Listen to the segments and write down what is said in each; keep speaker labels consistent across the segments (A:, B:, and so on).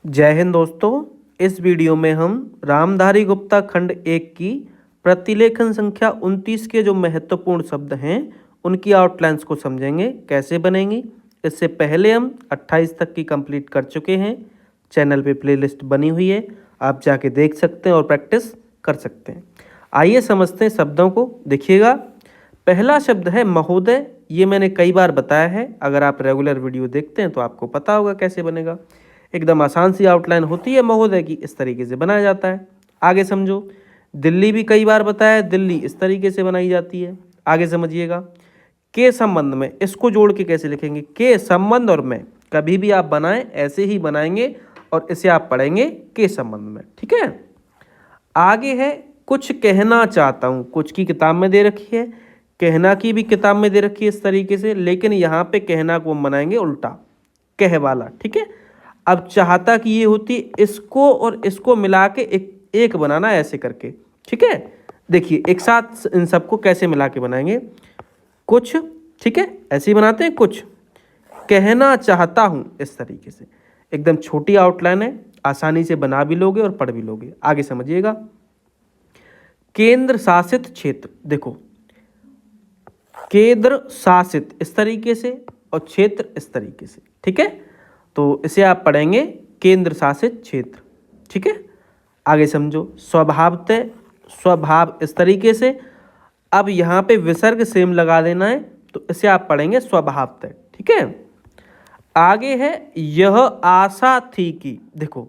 A: जय हिंद दोस्तों। इस वीडियो में हम रामधारी गुप्ता खंड 1 की प्रतिलेखन संख्या 29 के जो महत्वपूर्ण शब्द हैं उनकी आउटलाइंस को समझेंगे, कैसे बनेंगी। इससे पहले हम 28 तक की कंप्लीट कर चुके हैं। चैनल पे प्लेलिस्ट बनी हुई है, आप जाके देख सकते हैं और प्रैक्टिस कर सकते हैं। आइए समझते हैं शब्दों को। देखिएगा, पहला शब्द है महोदय। ये मैंने कई बार बताया है, अगर आप रेगुलर वीडियो देखते हैं तो आपको पता होगा कैसे बनेगा। एकदम आसान सी आउटलाइन होती है महोदय की, इस तरीके से बनाया जाता है। आगे समझो। दिल्ली भी कई बार बताया, दिल्ली इस तरीके से बनाई जाती है। आगे समझिएगा, के संबंध में, इसको जोड़ के कैसे लिखेंगे, के संबंध और में। कभी भी आप बनाएं ऐसे ही बनाएंगे और इसे आप पढ़ेंगे के संबंध में, ठीक है। आगे है कुछ कहना चाहता हूं। कुछ की किताब में दे रखी है, कहना की भी किताब में दे रखी है इस तरीके से, लेकिन यहाँ पे कहना को हम बनाएंगे उल्टा, कह वाला, ठीक है। अब चाहता की ये होती है इसको और इसको मिला के एक बनाना ऐसे करके, ठीक है। देखिए एक साथ इन सबको कैसे मिला के बनाएंगे, कुछ, ठीक है, ऐसे ही बनाते हैं। कुछ कहना चाहता हूं, इस तरीके से। एकदम छोटी आउटलाइन है, आसानी से बना भी लोगे और पढ़ भी लोगे। आगे समझिएगा, केंद्र शासित क्षेत्र। देखो, केंद्र शासित इस तरीके से और क्षेत्र इस तरीके से, ठीक है। तो इसे आप पढ़ेंगे केंद्र शासित क्षेत्र, ठीक है। आगे समझो, स्वभावतः, स्वभाव इस तरीके से। अब यहाँ पे विसर्ग सेम लगा देना है, तो इसे आप पढ़ेंगे स्वभावतः, ठीक है। आगे है यह आशा थी कि। देखो,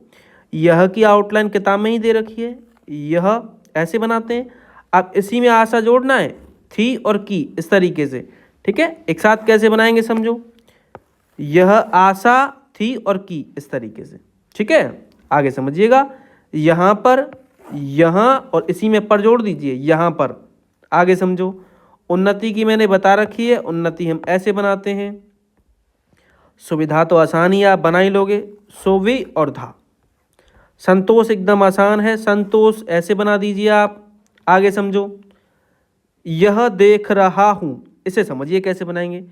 A: यह की आउटलाइन किताब में ही दे रखी है, यह ऐसे बनाते हैं। अब इसी में आशा जोड़ना है, थी और की इस तरीके से, ठीक है। एक साथ कैसे बनाएंगे समझो, यह आशा थी और की इस तरीके से, ठीक है। आगे समझिएगा, यहां पर, यहां और इसी में पर जोड़ दीजिए, यहां पर। आगे समझो, उन्नति की मैंने बता रखी है, उन्नति हम ऐसे बनाते हैं। सुविधा तो आसान ही आप बना ही लोगे, सोवी और धा। संतोष एकदम आसान है, संतोष ऐसे बना दीजिए आप। आगे समझो, यह देख रहा हूं, इसे समझिए कैसे बनाएंगे।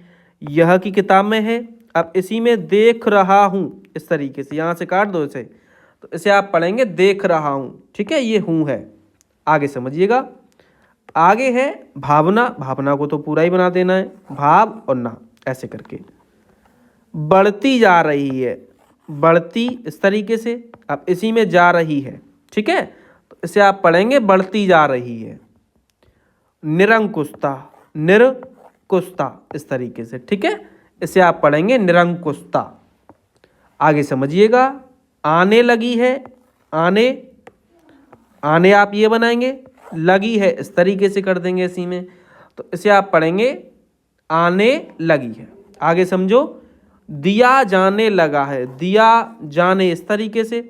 A: यह की किताब में है, अब इसी में देख रहा हूं इस तरीके से, यहां से काट दो इसे, तो इसे आप पढ़ेंगे देख रहा हूं, ठीक है। ये हूं है। आगे समझिएगा, आगे है भावना। भावना को तो पूरा ही बना देना है, भाव और ना ऐसे करके। बढ़ती जा रही है, बढ़ती इस तरीके से, अब इसी में जा रही है, ठीक है। तो इसे आप पढ़ेंगे बढ़ती जा रही है। निरंकुशता, निरकुशता इस तरीके से, ठीक है। इसे आप पढ़ेंगे निरंकुशता। आगे समझिएगा, आने लगी है, आने, आने आप ये बनाएंगे, लगी है इस तरीके से कर देंगे इसी में, तो इसे आप पढ़ेंगे आने लगी है। आगे समझो, दिया जाने लगा है, दिया जाने इस तरीके से।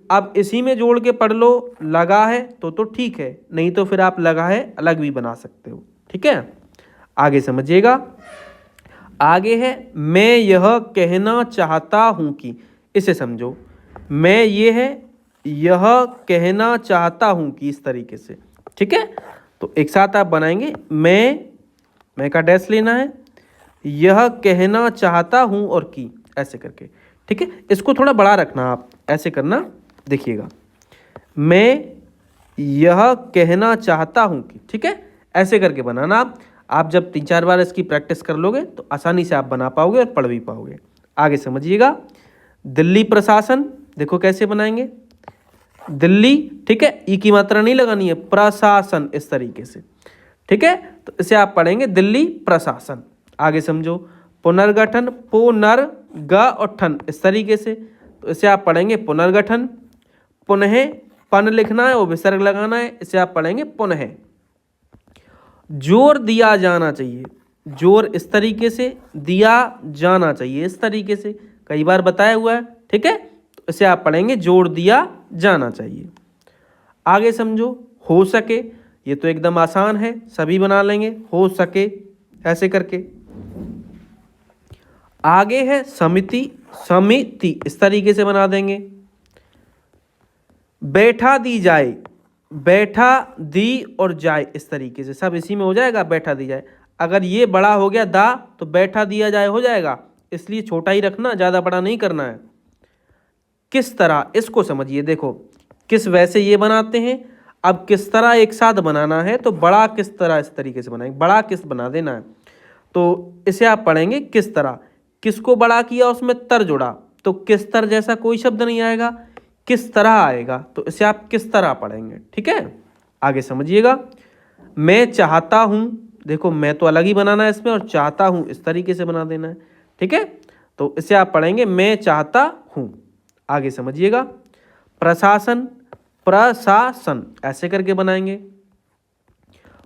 A: अब इसी में जोड़ के पढ़ लो, लगा है तो ठीक है, नहीं तो फिर आप लगा है अलग भी बना सकते हो, ठीक है। आगे समझिएगा, आगे है मैं यह कहना चाहता हूं कि। इसे समझो, मैं ये है, यह कहना चाहता हूं कि इस तरीके से, ठीक है। तो एक साथ आप बनाएंगे, मैं का डैश लेना है, यह कहना चाहता हूं और की ऐसे करके, ठीक है। इसको थोड़ा बड़ा रखना, आप ऐसे करना। देखिएगा, मैं यह कहना चाहता हूं कि, ठीक है, ऐसे करके बनाना आप जब 3-4 बार इसकी प्रैक्टिस कर लोगे तो आसानी से आप बना पाओगे और पढ़ भी पाओगे। आगे समझिएगा, दिल्ली प्रशासन। देखो कैसे बनाएंगे, दिल्ली, ठीक है, ई की मात्रा नहीं लगानी है, प्रशासन इस तरीके से, ठीक है। तो इसे आप पढ़ेंगे दिल्ली प्रशासन। आगे समझो, पुनर्गठन, पुनर् ग और ठन इस तरीके से, तो इसे आप पढ़ेंगे पुनर्गठन। पुनः, पन लिखना है और विसर्ग लगाना है, इसे आप पढ़ेंगे पुनः। जोर दिया जाना चाहिए, जोर इस तरीके से, दिया जाना चाहिए इस तरीके से, कई बार बताया हुआ है, ठीक है। तो इसे आप पढ़ेंगे जोर दिया जाना चाहिए। आगे समझो, हो सके, ये तो एकदम आसान है, सभी बना लेंगे, हो सके ऐसे करके। आगे है समिति, समिति इस तरीके से बना देंगे। बैठा दी जाए, बैठा दी और जाए इस तरीके से, सब इसी में हो जाएगा, बैठा दी जाए। अगर ये बड़ा हो गया दा तो बैठा दिया जाए हो जाएगा, इसलिए छोटा ही रखना, ज़्यादा बड़ा नहीं करना है। किस तरह, इसको समझिए। देखो किस वैसे ये बनाते हैं, अब किस तरह एक साथ बनाना है तो बड़ा किस तरह इस तरीके से बनाएंगे, बड़ा किस बना देना है। तो इसे आप पढ़ेंगे किस तरह, किसको बड़ा किया उसमें तर जुड़ा, तो किस तरह जैसा कोई शब्द नहीं आएगा, किस तरह आएगा, तो इसे आप किस तरह पढ़ेंगे। ठीक है, आगे समझिएगा। मैं चाहता हूँ, देखो मैं तो अलग ही बनाना है इसमें, और चाहता हूँ इस तरीके से बना देना है। ठीक है, तो इसे आप पढ़ेंगे मैं चाहता हूँ। आगे समझिएगा। प्रशासन, प्रशासन ऐसे करके बनाएंगे।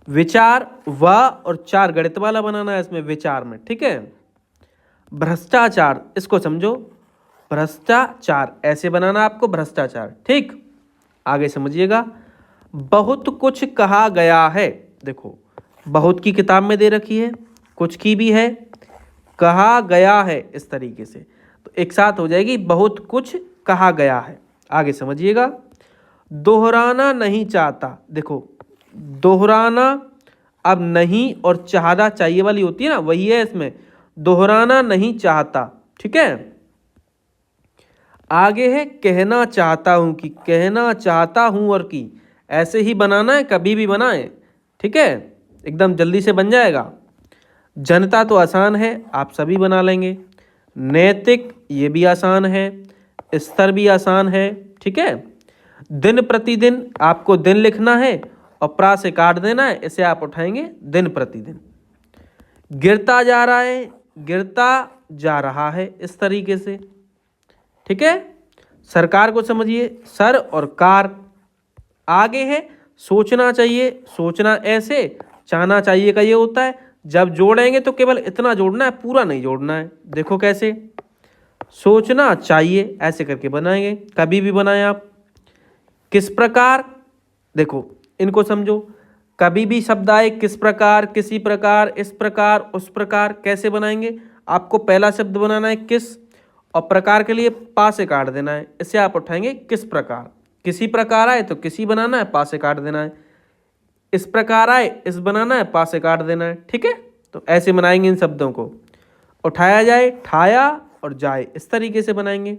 A: विचार, व और चार गणित वाला बनाना है इसमें विचार में। ठीक है। भ्रष्टाचार, इसको समझो, भ्रष्टाचार ऐसे बनाना आपको, भ्रष्टाचार। ठीक, आगे समझिएगा। बहुत कुछ कहा गया है, देखो बहुत की किताब में दे रखी है, कुछ की भी है, कहा गया है इस तरीके से, तो एक साथ हो जाएगी बहुत कुछ कहा गया है। आगे समझिएगा। दोहराना नहीं चाहता, देखो दोहराना अब नहीं और चाहना चाहिए वाली होती है ना, वही है इसमें, दोहराना नहीं चाहता। ठीक है, आगे है कहना चाहता हूं कि, कहना चाहता हूं और की ऐसे ही बनाना है, कभी भी बनाएं। ठीक है, एकदम जल्दी से बन जाएगा। जनता तो आसान है, आप सभी बना लेंगे। नैतिक, ये भी आसान है, स्तर भी आसान है। ठीक है, दिन प्रतिदिन, आपको दिन लिखना है और प्रा से काट देना है, इसे आप उठाएंगे दिन प्रतिदिन। गिरता जा रहा है, गिरता जा रहा है इस तरीके से। ठीक है, सरकार को समझिए, सर और कार। आगे है सोचना चाहिए, सोचना ऐसे, चाहना चाहिए का ये होता है, जब जोड़ेंगे तो केवल इतना जोड़ना है, पूरा नहीं जोड़ना है। देखो कैसे, सोचना चाहिए ऐसे करके बनाएंगे, कभी भी बनाएं आप। किस प्रकार, देखो इनको समझो, कभी भी शब्द आए किस प्रकार, किसी प्रकार, इस प्रकार, उस प्रकार, कैसे बनाएंगे, आपको पहला शब्द बनाना है किस, और प्रकार के लिए पा से काट देना है, इसे आप उठाएंगे किस प्रकार। किसी प्रकार आए तो किसी बनाना है, पा से काट देना है। इस प्रकार आए इस बनाना है, पा से काट देना है। ठीक है, तो ऐसे बनाएंगे इन शब्दों को। उठाया जाए, ठाया और जाए, इस तरीके से बनाएंगे।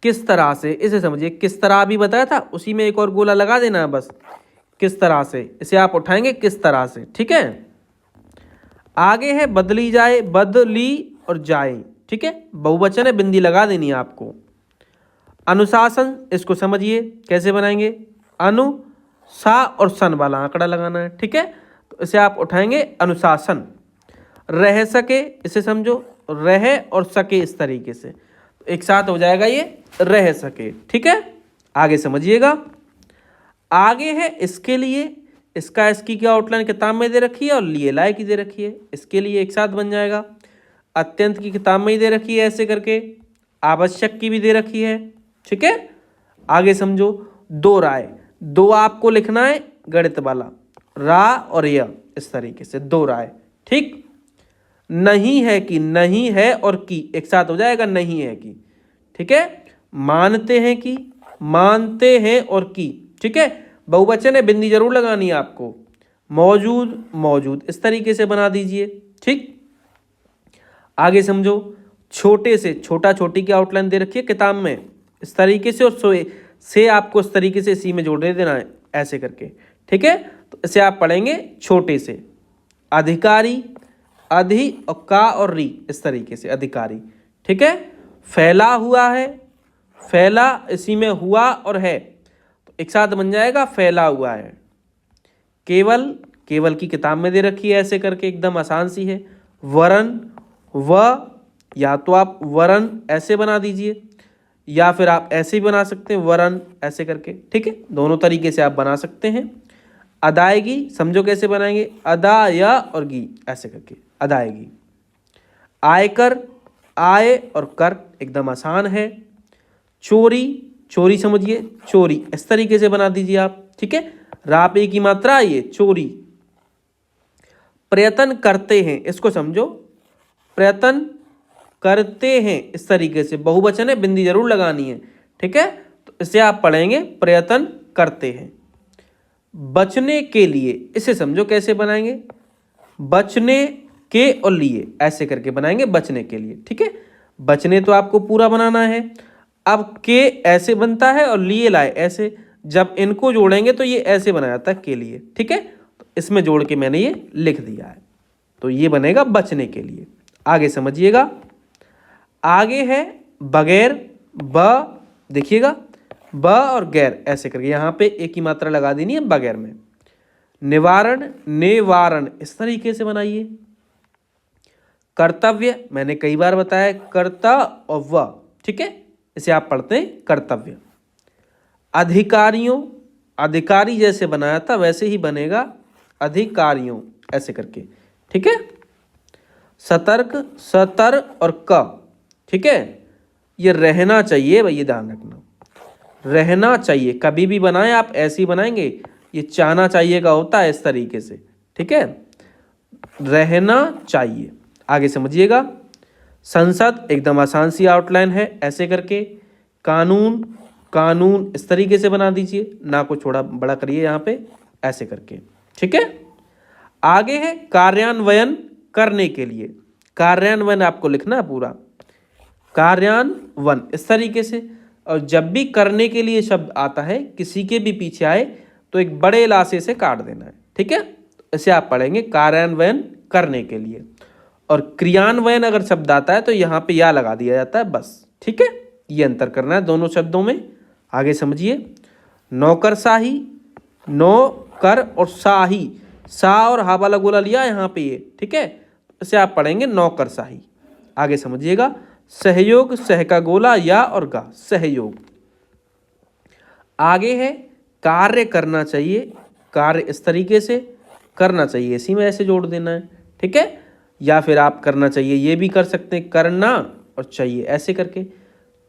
A: किस तरह से, इसे समझिए, किस तरह भी बताया था, उसी में एक और गोला लगा देना है बस, किस तरह से, इसे आप उठाएंगे किस तरह से। ठीक है, आगे है बदली जाए, बदली और जाए। ठीक है, बहुवचन है, बिंदी लगा देनी है आपको। अनुशासन, इसको समझिए कैसे बनाएंगे, अनु सा और सन वाला आंकड़ा लगाना है। ठीक है, तो इसे आप उठाएंगे अनुशासन। रह सके, इसे समझो, रह और सके इस तरीके से, तो एक साथ हो जाएगा ये रह सके। ठीक है, आगे समझिएगा। आगे है इसके लिए, इसका इसकी क्या आउटलाइन किताब में दे रखी है और लिए लाए की दे रखी है, इसके लिए एक साथ बन जाएगा। अत्यंत की किताब में ही दे रखी है ऐसे करके, आवश्यक की भी दे रखी है। ठीक है, आगे समझो। दो राय, दो आपको लिखना है गणित वाला, रा और या, इस तरीके से दो राय। ठीक, नहीं है कि, नहीं है और की एक साथ हो जाएगा, नहीं है कि। ठीक है, मानते हैं कि, मानते हैं और की। ठीक है, बहुवचन है, बिंदी जरूर लगानी है आपको। मौजूद, मौजूद, इस तरीके से बना दीजिए। ठीक, आगे समझो। छोटे से, छोटा छोटी की आउटलाइन दे रखी है किताब में इस तरीके से, और सोए से आपको इस तरीके से इसी में जोड़ने देना है ऐसे करके। ठीक है, तो इसे आप पढ़ेंगे छोटे से। अधिकारी, अधि और का और री, इस तरीके से अधिकारी। ठीक है, फैला हुआ है, फैला इसी में हुआ और है, तो एक साथ बन जाएगा फैला हुआ है। केवल, केवल की किताब में दे रखी है ऐसे करके, एकदम आसान सी है। वरन, व, या तो आप वरन ऐसे बना दीजिए, या फिर आप ऐसे ही बना सकते हैं वरन ऐसे करके। ठीक है, दोनों तरीके से आप बना सकते हैं। अदायगी, समझो कैसे बनाएंगे, अदा या और गी ऐसे करके, अदायगी। आयकर, आय और कर, एकदम आसान है। चोरी, चोरी समझिए, चोरी इस तरीके से बना दीजिए आप। ठीक है, रापे की मात्रा ये चोरी। प्रयत्न करते हैं, इसको समझो, प्रयत्न करते हैं इस तरीके से, बहुवचन है, बिंदी जरूर लगानी है। ठीक है, तो इसे आप पढ़ेंगे प्रयत्न करते हैं। बचने के लिए, इसे समझो कैसे बनाएंगे, बचने के और लिए ऐसे करके बनाएंगे, बचने के लिए। ठीक है, बचने तो आपको पूरा बनाना है, अब के ऐसे बनता है और लिए लाए ऐसे, जब इनको जोड़ेंगे तो ये ऐसे बना जाता है के लिए, ठीक है। तो इसमें जोड़ के मैंने ये लिख दिया है, तो ये बनेगा बचने के लिए। आगे समझिएगा, आगे है बगैर, ब देखिएगा ब और गैर ऐसे करके यहाँ पे एक ही मात्रा लगा देनी है बगैर में। निवारण, निवारण इस तरीके से बनाइए। कर्तव्य मैंने कई बार बताया, कर्ता और व, ठीक है, इसे आप पढ़ते हैं कर्तव्य। अधिकारियों, अधिकारी जैसे बनाया था वैसे ही बनेगा अधिकारियों ऐसे करके, ठीक है। सतर्क, सतर और क, ठीक है, ये रहना चाहिए भाई, ये ध्यान रखना, रहना चाहिए। कभी भी बनाएं आप ऐसे ही बनाएंगे, ये चाहना चाहिए का होता है इस तरीके से, ठीक है, रहना चाहिए। आगे समझिएगा, संसद एकदम आसान सी आउटलाइन है ऐसे करके। कानून, कानून इस तरीके से बना दीजिए, ना को थोड़ा बड़ा करिए यहाँ पे ऐसे करके, ठीक है। आगे है कार्यान्वयन करने के लिए, कार्यान्वयन आपको लिखना है पूरा, कार्यान्वयन इस तरीके से। और जब भी करने के लिए शब्द आता है किसी के भी पीछे आए तो एक बड़े लाशे से काट देना है, ठीक है। इसे आप पढ़ेंगे कार्यान्वयन करने के लिए। और क्रियान्वयन अगर शब्द आता है तो यहाँ पे या लगा दिया जाता है बस, ठीक है। ये अंतर करना है दोनों शब्दों में। आगे समझिए, नौकरशाही, नौकर और शाही, सा और हा वाला गोला लिया यहाँ पे ये, ठीक है, इसे आप पढ़ेंगे नौकरशाही। आगे समझिएगा, सहयोग, सह का गोला या और गा, सहयोग। आगे है कार्य करना चाहिए, कार्य इस तरीके से करना चाहिए, इसी में ऐसे जोड़ देना है, ठीक है। या फिर आप करना चाहिए ये भी कर सकते हैं, करना और चाहिए ऐसे करके।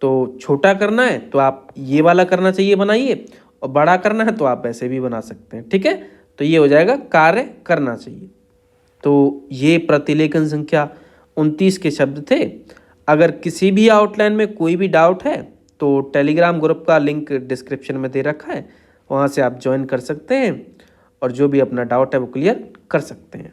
A: तो छोटा करना है तो आप ये वाला करना चाहिए बनाइए, और बड़ा करना है तो आप ऐसे भी बना सकते हैं, ठीक है। तो ये हो जाएगा कार्य करना चाहिए। तो ये प्रतिलेखन संख्या 29 के शब्द थे। अगर किसी भी आउटलाइन में कोई भी डाउट है तो टेलीग्राम ग्रुप का लिंक डिस्क्रिप्शन में दे रखा है, वहाँ से आप ज्वाइन कर सकते हैं और जो भी अपना डाउट है वो क्लियर कर सकते हैं।